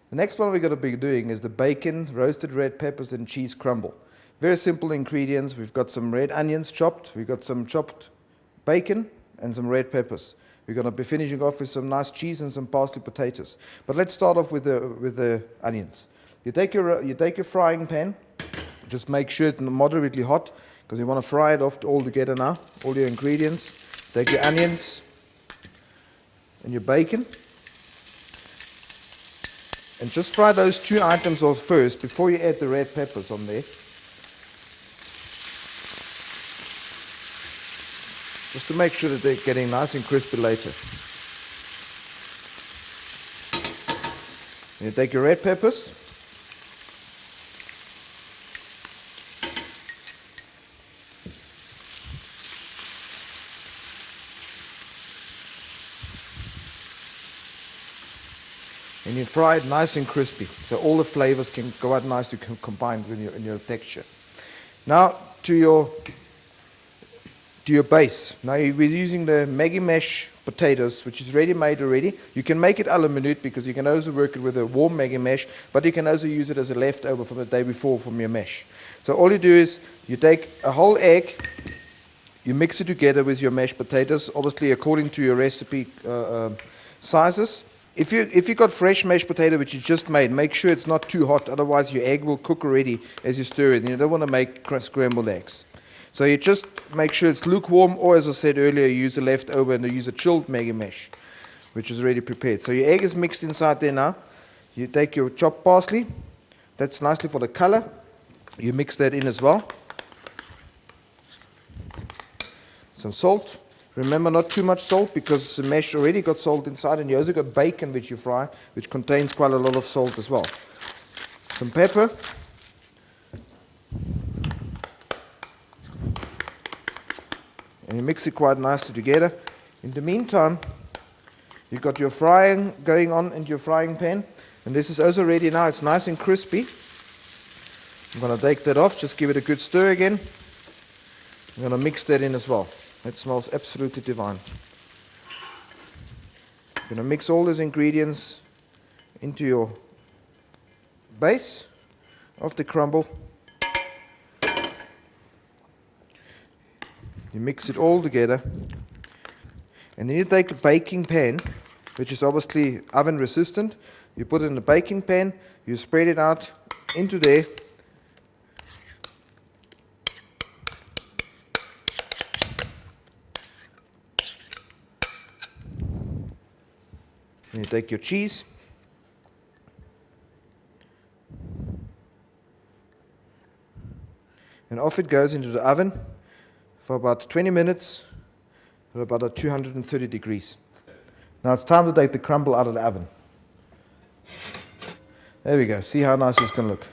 The next one we're going to be doing is the bacon, roasted red peppers and cheese crumble. Very simple ingredients. We've got some red onions chopped, we've got some chopped bacon and some red peppers. We're going to be finishing off with some nice cheese and some parsley potatoes. But let's start off with the onions. You take your frying pan, just make sure it's moderately hot because you want to fry it off all together now, all your ingredients. Take your onions and your bacon. And just fry those two items off first before you add the red peppers on there. Just to make sure that they're getting nice and crispy later. And you take your red peppers. And you fry it nice and crispy, so all the flavors can go out nicely combined in your texture. Now to your base. Now we're using the Maggi mash potatoes, which is ready made already. You can make it a la minute because you can also work it with a warm Maggi mash, but you can also use it as a leftover from the day before from your mash. So all you do is you take a whole egg, you mix it together with your mashed potatoes, obviously according to your recipe sizes. If you got fresh mashed potato which you just made, make sure it's not too hot, otherwise your egg will cook already as you stir it, and you don't want to make scrambled eggs. So you just make sure it's lukewarm, or as I said earlier, you use a leftover and you use a chilled Maggi mash, which is already prepared. So your egg is mixed inside there now. You take your chopped parsley, that's nicely for the color. You mix that in as well. Some salt. Remember, not too much salt because the mash already got salt inside, and you also got bacon which you fry, which contains quite a lot of salt as well. Some pepper. And you mix it quite nicely together. In the meantime, you've got your frying going on in your frying pan, and this is also ready now. It's nice and crispy. I'm going to take that off, just give it a good stir again. I'm going to mix that in as well. It smells absolutely divine. You're going to mix all these ingredients into your base of the crumble. You mix it all together. And then you take a baking pan, which is obviously oven resistant. You put it in the baking pan, you spread it out into there. And you take your cheese, and off it goes into the oven for about 20 minutes at about 230 degrees. Now it's time to take the crumble out of the oven. There we go. See how nice it's going to look.